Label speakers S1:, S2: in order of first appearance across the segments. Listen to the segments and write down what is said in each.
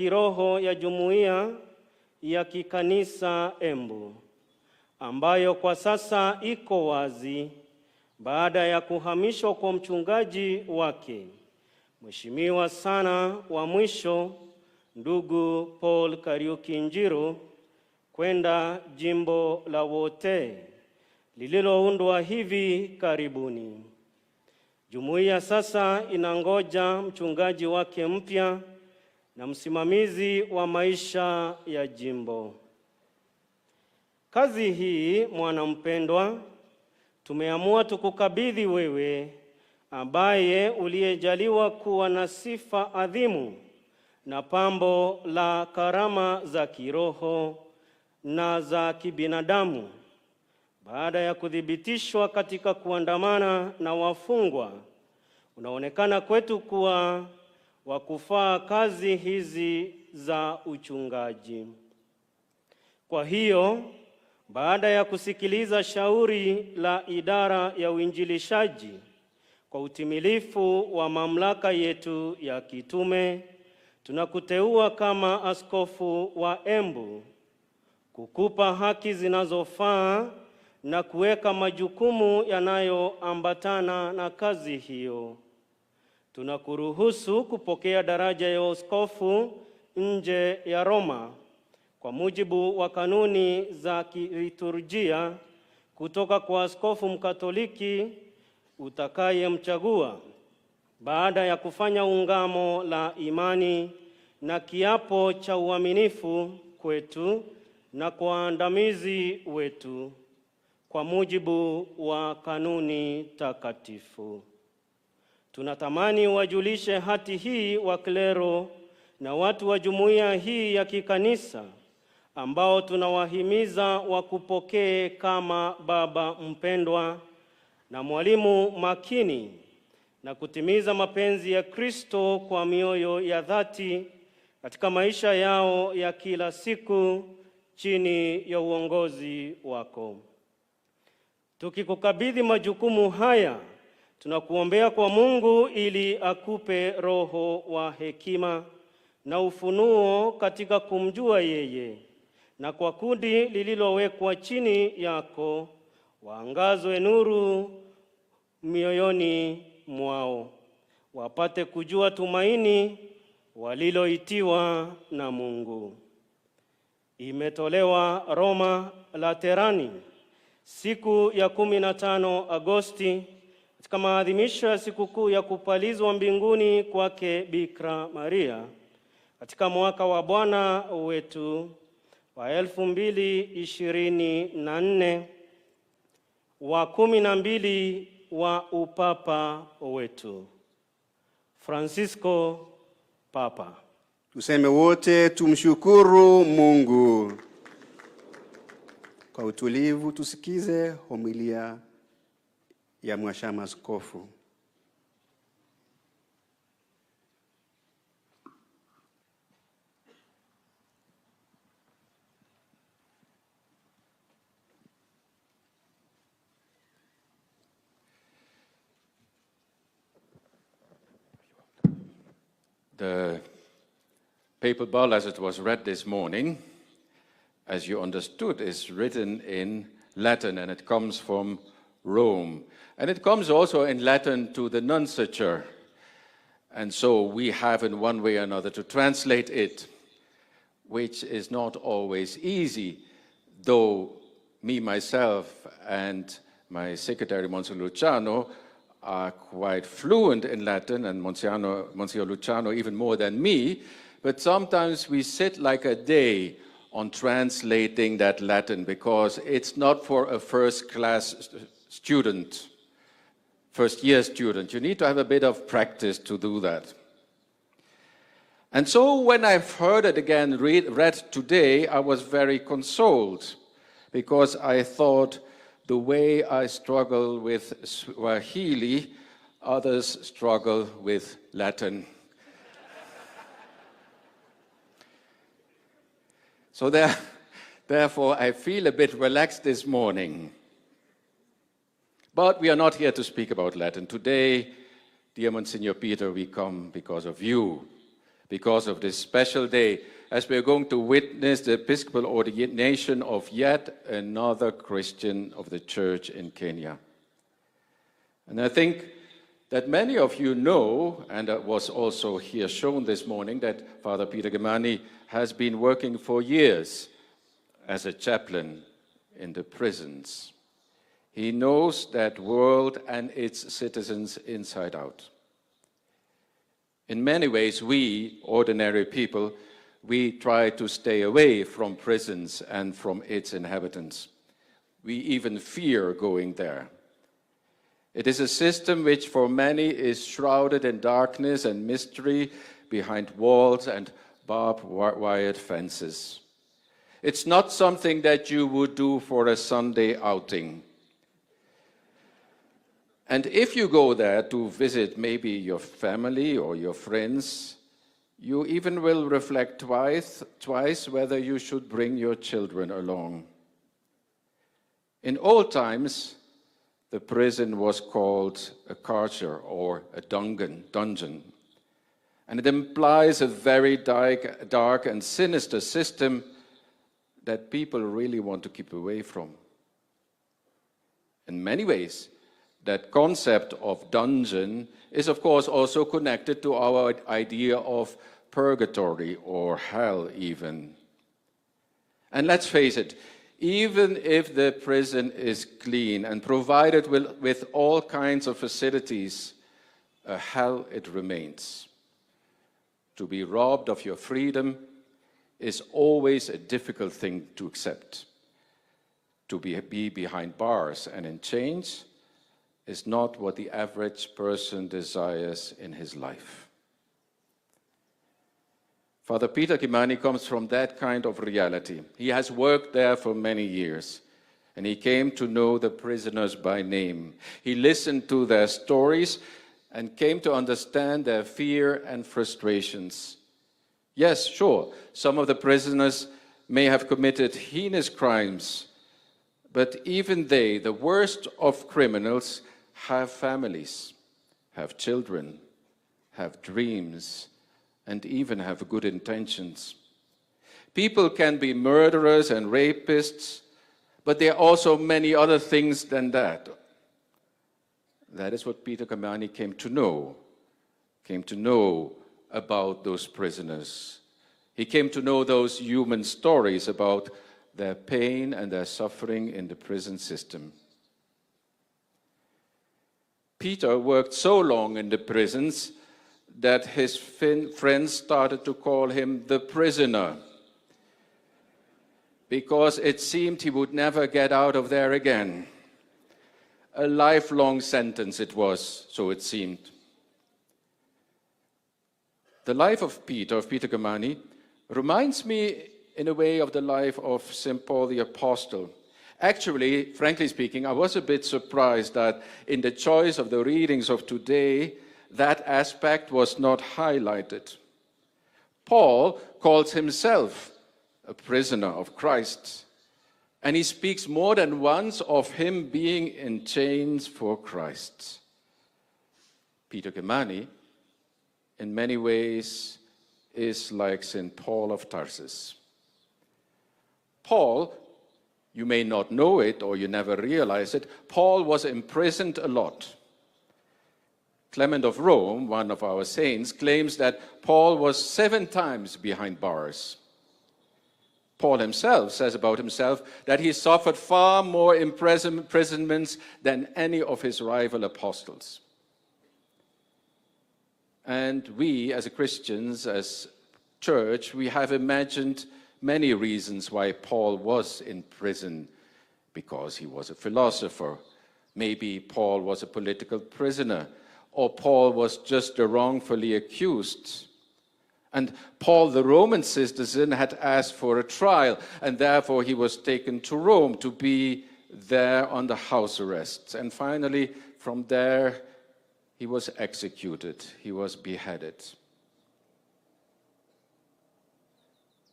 S1: kiroho ya Jumuiya ya Kikanisa Embu, ambayo kwa sasa iko wazi baada ya kuhamishwa kwa mchungaji wake, Mheshimiwa sana wa mwisho ndugu Paul Kariuki Njiru, kwenda jimbo la Wote lililoundwa hivi karibuni. Jumuiya sasa inangoja mchungaji wake mpya na msimamizi wa maisha ya jimbo. Kazi hii, mwana mpendwa, tumeamua tukukabidhi wewe, ambaye uliyejaliwa kuwa na sifa adhimu na pambo la karama za kiroho na za kibinadamu. Baada ya kuthibitishwa katika kuandamana na wafungwa, unaonekana kwetu kuwa wa kufaa kazi hizi za uchungaji. Kwa hiyo, baada ya kusikiliza shauri la idara ya uinjilishaji kwa utimilifu wa mamlaka yetu ya kitume, tunakuteua kama askofu wa Embu, kukupa haki zinazofaa na kuweka majukumu yanayoambatana na kazi hiyo. Tunakuruhusu kupokea daraja ya askofu nje ya Roma kwa mujibu wa kanuni za kiliturujia kutoka kwa askofu Mkatoliki utakayemchagua baada ya kufanya ungamo la imani na kiapo cha uaminifu kwetu na kwa waandamizi wetu kwa mujibu wa kanuni takatifu. Tunatamani wajulishe hati hii wa klero na watu wa jumuiya hii ya kikanisa, ambao tunawahimiza wakupokee kama baba mpendwa na mwalimu makini, na kutimiza mapenzi ya Kristo kwa mioyo ya dhati katika maisha yao ya kila siku chini ya uongozi wako. Tukikukabidhi majukumu haya, tunakuombea kwa Mungu ili akupe roho wa hekima na ufunuo katika kumjua yeye, na kwa kundi lililowekwa chini yako waangazwe nuru mioyoni mwao, wapate kujua tumaini waliloitiwa na Mungu. Imetolewa Roma Laterani siku ya 15 Agosti katika maadhimisho ya sikukuu ya kupalizwa mbinguni kwake Bikira Maria katika mwaka wa Bwana wetu wa 2024 wa 12 wa upapa wetu. Francisco, Papa.
S2: Tuseme wote tumshukuru Mungu. Kwa utulivu tusikize homilia ya Mhashamu Askofu.
S3: The Papal Bull, as it was read this morning, as you understood, is written in Latin, and it comes from Rome. And it comes also in Latin to the nunciature. And so we have in one way or another to translate it, which is not always easy, though me, myself, and my secretary, Monsignor Luciano, are quite fluent in Latin, and Monsignor Luciano even more than me, but sometimes we sit like a day on translating that Latin because it's not for a first-class student, first-year student. You need to have a bit of practice to do that. And so when I've heard it again read today, I was very consoled because I thought the way I struggle with Swahili, others struggle with Latin. So therefore, I feel a bit relaxed this morning. But we are not here to speak about Latin. Today, dear Monsignor Peter, we come because of you, because of this special day, as we are going to witness the Episcopal ordination of yet another Christian of the Church in Kenya. And I think that many of you know, and that was also here shown this morning, that Father Peter Kimani has been working for years as a chaplain in the prisons. He knows that world and its citizens inside out. In many ways, we, ordinary people, we try to stay away from prisons and from its inhabitants. We even fear going there. It is a system which for many is shrouded in darkness and mystery behind walls and barbed wire fences. It's not something that you would do for a Sunday outing. And if you go there to visit maybe your family or your friends, you even will reflect twice whether you should bring your children along. In old times, the prison was called a carcer or a dungeon. And it implies a very dark and sinister system that people really want to keep away from. In many ways, that concept of dungeon is of course also connected to our idea of purgatory or hell even. And let's face it, even if the prison is clean and provided with all kinds of facilities, a hell it remains. To be robbed of your freedom is always a difficult thing to accept. To be behind bars and in chains is not what the average person desires in his life. Father Peter Kimani comes from that kind of reality. He has worked there for many years, and he came to know the prisoners by name. He listened to their stories and came to understand their fear and frustrations. Yes, sure, some of the prisoners may have committed heinous crimes, but even they, the worst of criminals, have families, have children, have dreams, and even have good intentions. People can be murderers and rapists, but there are also many other things than that. That is what Peter Kimani came to know about those prisoners. He came to know those human stories about their pain and their suffering in the prison system. Peter worked so long in the prisons that his friends started to call him the prisoner, because it seemed he would never get out of there again. A lifelong sentence it was, so it seemed. The life of Peter Kimani, reminds me in a way of the life of St. Paul the Apostle. Actually, frankly speaking, I was a bit surprised that in the choice of the readings of today, that aspect was not highlighted. Paul calls himself a prisoner of Christ, and he speaks more than once of him being in chains for Christ. Peter Kimani, in many ways, is like St. Paul of Tarsus. Paul, you may not know it or you never realize it, Paul was imprisoned a lot. Clement of Rome, one of our saints, claims that Paul was 7 times behind bars. Paul himself says about himself that he suffered far more imprisonments than any of his rival apostles. And we, as Christians, as church, we have imagined many reasons why Paul was in prison. Because he was a philosopher. Maybe Paul was a political prisoner. Or Paul was just wrongfully accused. And Paul, the Roman citizen, had asked for a trial, and therefore he was taken to Rome to be there under house arrest. And finally, from there, he was executed. He was beheaded.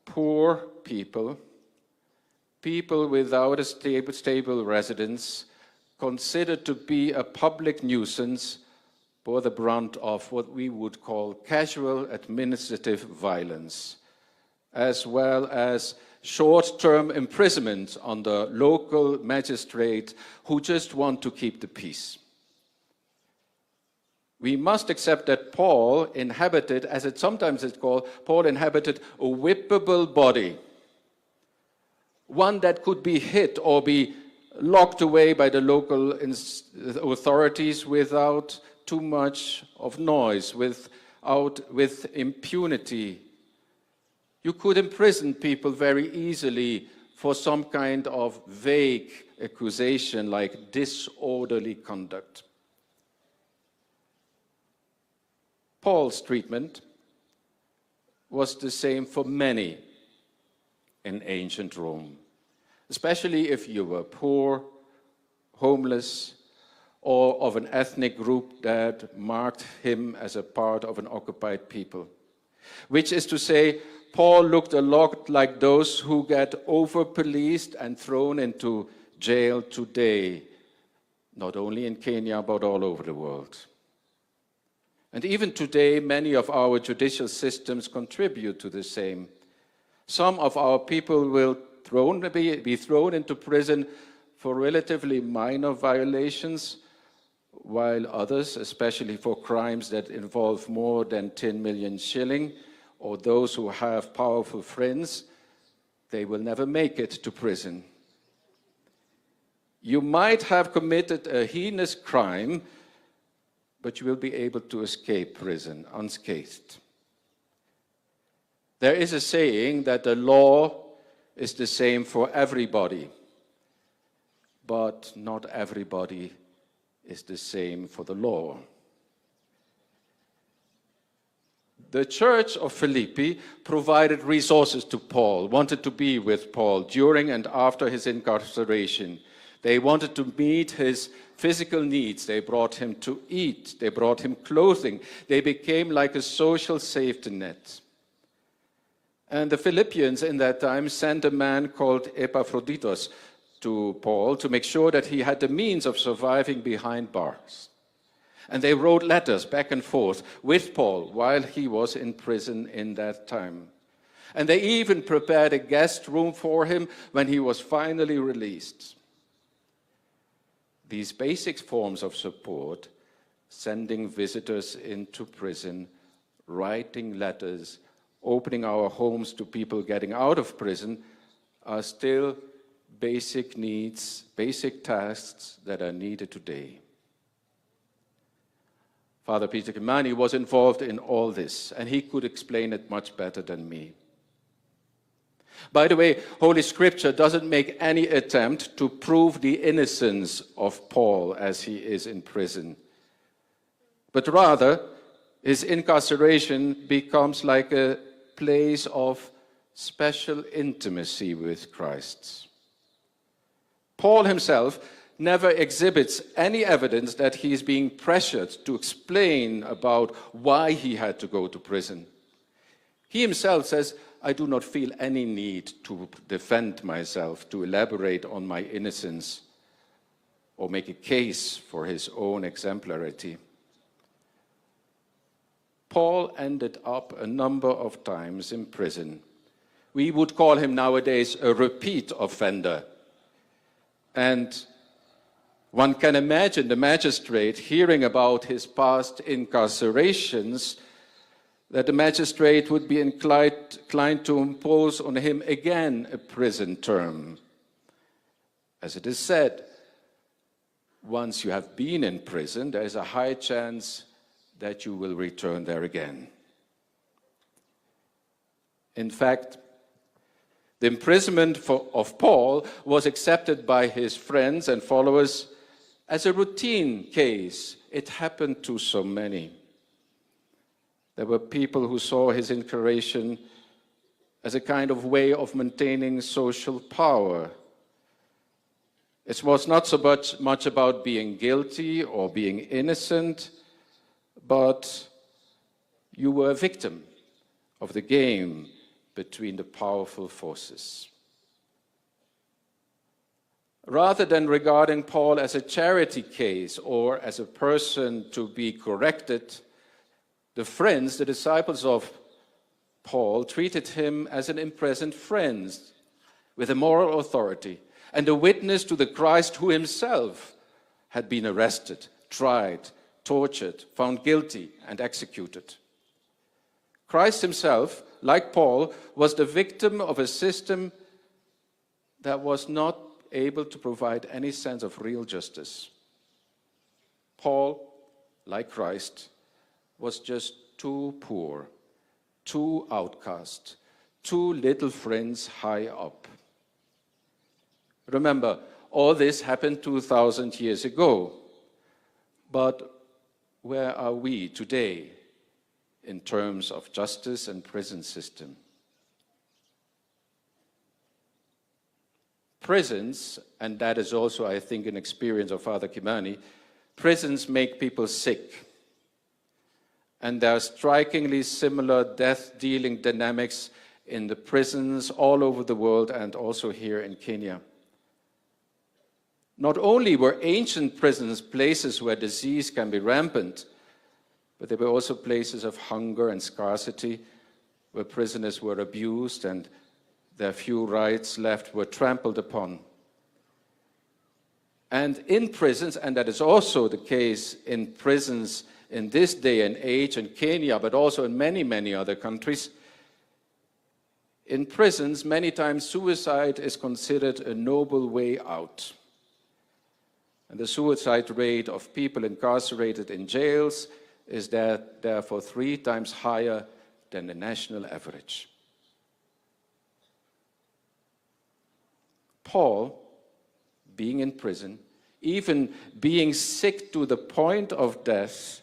S3: Poor people, people without a stable residence, considered to be a public nuisance, bore the brunt of what we would call casual administrative violence, as well as short-term imprisonment under local magistrates who just want to keep the peace. We must accept that Paul inhabited, as it sometimes is called, Paul inhabited a whippable body, one that could be hit or be locked away by the local authorities without too much of noise, with impunity. You could imprison people very easily for some kind of vague accusation like disorderly conduct. Paul's treatment was the same for many in ancient Rome, especially if you were poor, homeless, or of an ethnic group that marked him as a part of an occupied people. Which is to say, Paul looked a lot like those who get over-policed and thrown into jail today, not only in Kenya, but all over the world. And even today, many of our judicial systems contribute to the same. Some of our people will be thrown into prison for relatively minor violations, while others, especially for crimes that involve more than 10 million shilling, or those who have powerful friends, they will never make it to prison. You might have committed a heinous crime, but you will be able to escape prison unscathed. There is a saying that the law is the same for everybody, but not everybody is the same for the law. The church of Philippi provided resources to Paul, wanted to be with Paul during and after his incarceration. They wanted to meet his physical needs. They brought him to eat. They brought him clothing. They became like a social safety net. And the Philippians in that time sent a man called Epaphroditus to Paul to make sure that he had the means of surviving behind bars. And they wrote letters back and forth with Paul while he was in prison in that time. And they even prepared a guest room for him when he was finally released. These basic forms of support, sending visitors into prison, writing letters, opening our homes to people getting out of prison, are still basic needs, basic tasks that are needed today. Father Peter Kimani was involved in all this, and he could explain it much better than me. By the way, Holy Scripture doesn't make any attempt to prove the innocence of Paul as he is in prison, but rather his incarceration becomes like a place of special intimacy with Christ. Paul himself never exhibits any evidence that he is being pressured to explain about why he had to go to prison. He himself says, "I do not feel any need to defend myself, to elaborate on my innocence, or make a case for his own exemplarity." Paul ended up a number of times in prison. We would call him nowadays a repeat offender. And one can imagine the magistrate hearing about his past incarcerations, that the magistrate would be inclined to impose on him again a prison term. As it is said, once you have been in prison, there is a high chance that you will return there again. In fact, the imprisonment of Paul was accepted by his friends and followers as a routine case. It happened to so many. There were people who saw his incarceration as a kind of way of maintaining social power. It was not so much about being guilty or being innocent, but you were a victim of the game between the powerful forces. Rather than regarding Paul as a charity case or as a person to be corrected, the friends, the disciples of Paul, treated him as an imprisoned friend with a moral authority and a witness to the Christ who himself had been arrested, tried, tortured, found guilty, and executed. Christ himself, like Paul, was the victim of a system that was not able to provide any sense of real justice. Paul, like Christ, was just too poor, too outcast, too little friends high up. Remember, all this happened 2,000 years ago. But where are we today in terms of justice and prison system? Prisons, and that is also, I think, an experience of Father Kimani, prisons make people sick. And there are strikingly similar death-dealing dynamics in the prisons all over the world and also here in Kenya. Not only were ancient prisons places where disease can be rampant, but they were also places of hunger and scarcity, where prisoners were abused and their few rights left were trampled upon. And in prisons, and that is also the case in prisons in this day and age in Kenya, but also in many, many other countries, in prisons, many times suicide is considered a noble way out. And the suicide rate of people incarcerated in jails is therefore 3 times higher than the national average. Paul, being in prison, even being sick to the point of death,